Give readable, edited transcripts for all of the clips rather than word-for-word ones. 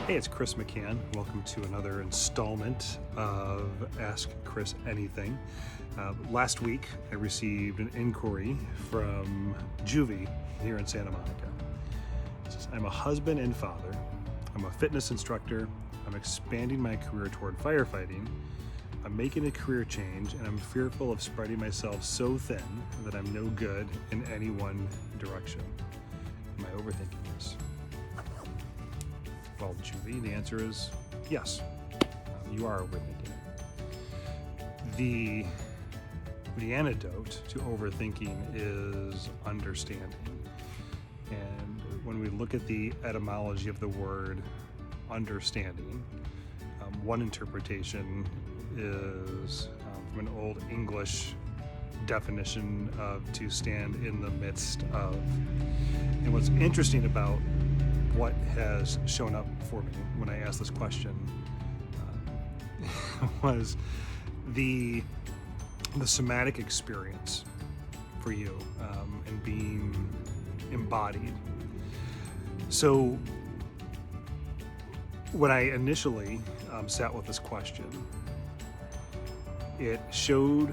Hey, it's Chris McCann. Welcome to another installment of Ask Chris Anything. Last week, I received an inquiry from Juvie here in Santa Monica. It says, I'm a husband and father. I'm a fitness instructor. I'm expanding my career toward firefighting. I'm making a career change, and I'm fearful of spreading myself so thin that I'm no good in any one direction. Am I overthinking this? Well, Juvie, the answer is yes. You are overthinking it. The antidote to overthinking is understanding. And when we look at the etymology of the word understanding, one interpretation is from an old English definition of to stand in the midst of. And what's interesting about what has shown up for me when I asked this question was the somatic experience for you and being embodied. So when I initially sat with this question, it showed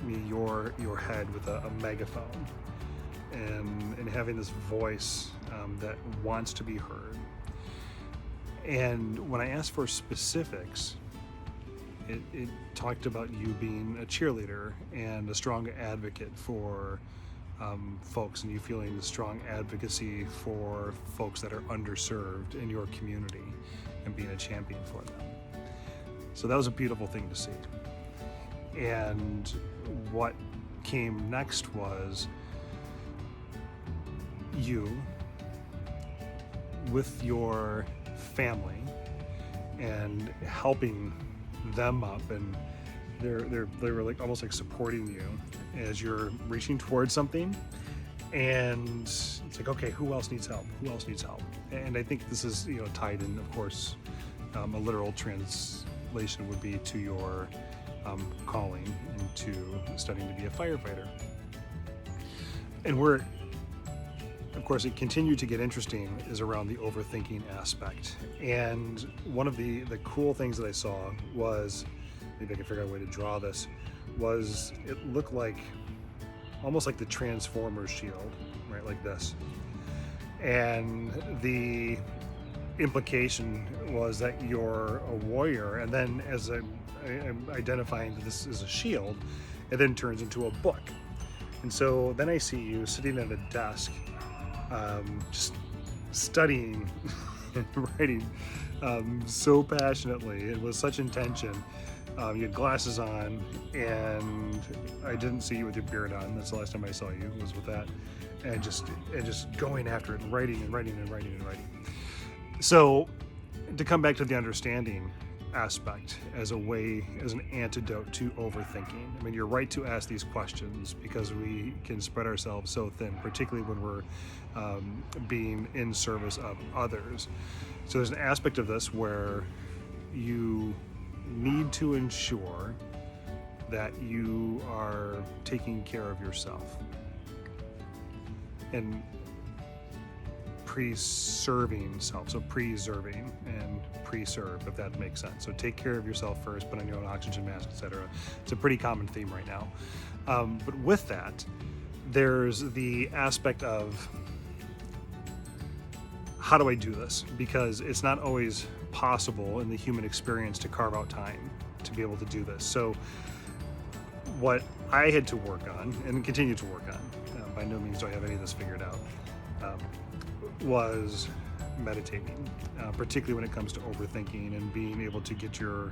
me your head with a megaphone and having this voice that wants to be heard. And when I asked for specifics, it talked about you being a cheerleader and a strong advocate for folks, and you feeling the strong advocacy for folks that are underserved in your community and being a champion for them. So that was a beautiful thing to see. And what came next was you with your family and helping them up, and they were like almost like supporting you as you're reaching towards something. And it's like, okay, who else needs help? Who else needs help? And I think this is, tied in, of course, a literal translation would be to your calling into studying to be a firefighter. And of course, it continued to get interesting is around the overthinking aspect. And one of the cool things that I saw was, maybe I can figure out a way to draw this, was it looked like almost like the Transformers shield, right, like this. And the implication was that you're a warrior, and then as I'm identifying that this is a shield, it then turns into a book. And so then I see you sitting at a desk, just studying and writing so passionately and with such intention. You had glasses on, and I didn't see you with your beard on. That's the last time I saw you, was with that, and just going after it and writing and writing and writing and writing. So to come back to the understanding aspect as an antidote to overthinking. I mean, you're right to ask these questions because we can spread ourselves so thin, particularly when we're being in service of others. So there's an aspect of this where you need to ensure that you are taking care of yourself and preserving self. So preserving and preserve, if that makes sense. So take care of yourself first, put on your own oxygen mask, etc. It's a pretty common theme right now. But with that, there's the aspect of how do I do this? Because it's not always possible in the human experience to carve out time to be able to do this. So what I had to work on and continue to work on, by no means do I have any of this figured out, was meditating, particularly when it comes to overthinking and being able to get your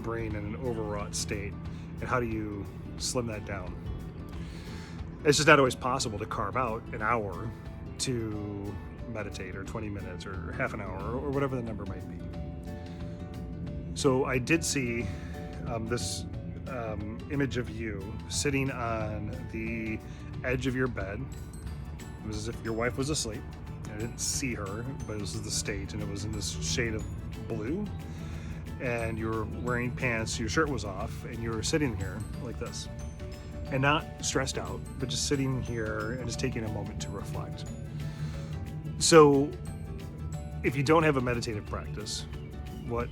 brain in an overwrought state. And how do you slim that down? It's just not always possible to carve out an hour to meditate, or 20 minutes, or half an hour, or whatever the number might be. So I did see this image of you sitting on the edge of your bed. It was as if your wife was asleep. I didn't see her, but this is the state, and it was in this shade of blue. And you were wearing pants, your shirt was off, and you were sitting here like this. And not stressed out, but just sitting here and just taking a moment to reflect. So if you don't have a meditative practice, what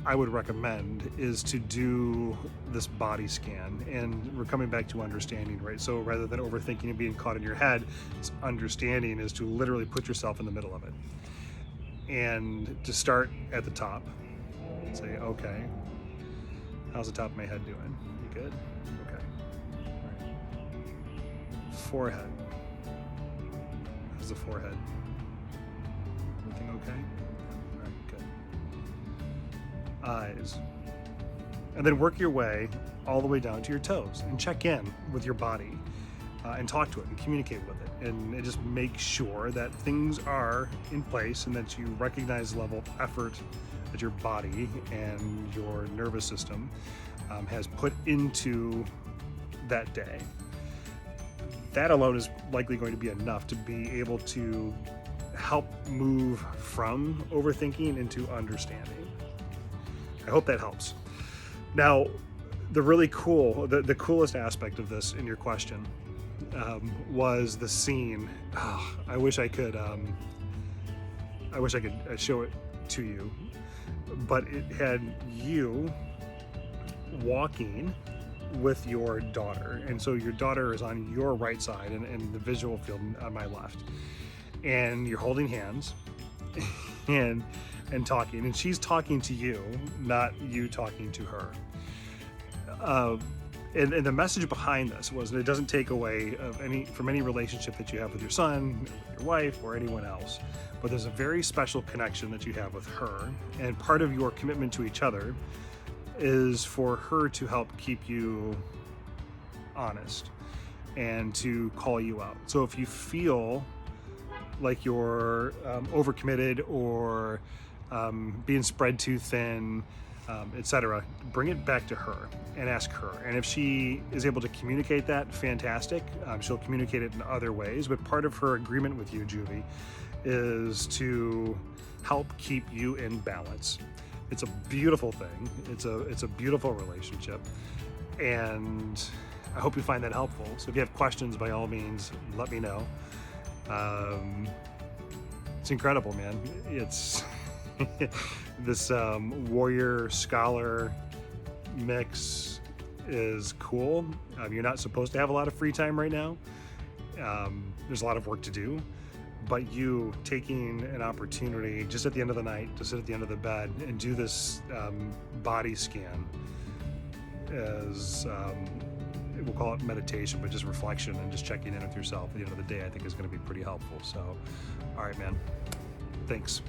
I would recommend is to do this body scan. And we're coming back to understanding, right? So rather than overthinking and being caught in your head, understanding is to literally put yourself in the middle of it. And to start at the top, say, okay, how's the top of my head doing? You good? Okay. All right. Forehead. How's the forehead? Everything okay? All right, good. Eyes. And then work your way all the way down to your toes and check in with your body and talk to it and communicate with it, and just make sure that things are in place and that you recognize the level of effort that your body and your nervous system has put into that day. That alone is likely going to be enough to be able to help move from overthinking into understanding. I hope that helps. Now, the really cool, the coolest aspect of this in your question was the scene. Oh, I wish I could show it to you, but it had you walking with your daughter, and so your daughter is on your right side and the visual field on my left, and you're holding hands and talking, and she's talking to you, not you talking to her. And the message behind this was that it doesn't take away from any relationship that you have with your son, with your wife, or anyone else, but there's a very special connection that you have with her, and part of your commitment to each other is for her to help keep you honest and to call you out. So if you feel like you're overcommitted or being spread too thin, etc., bring it back to her and ask her. And if she is able to communicate that, fantastic. She'll communicate it in other ways, but part of her agreement with you, Juvie, is to help keep you in balance. It's a beautiful thing. It's a beautiful relationship, and I hope you find that helpful. So if you have questions, by all means, let me know. It's incredible, man. It's this warrior scholar mix is cool. You're not supposed to have a lot of free time right now. There's a lot of work to do, but you taking an opportunity just at the end of the night to sit at the end of the bed and do this body scan as we'll call it meditation, but just reflection and just checking in with yourself at the end of the day, I think is going to be pretty helpful. So, all right, man. Thanks.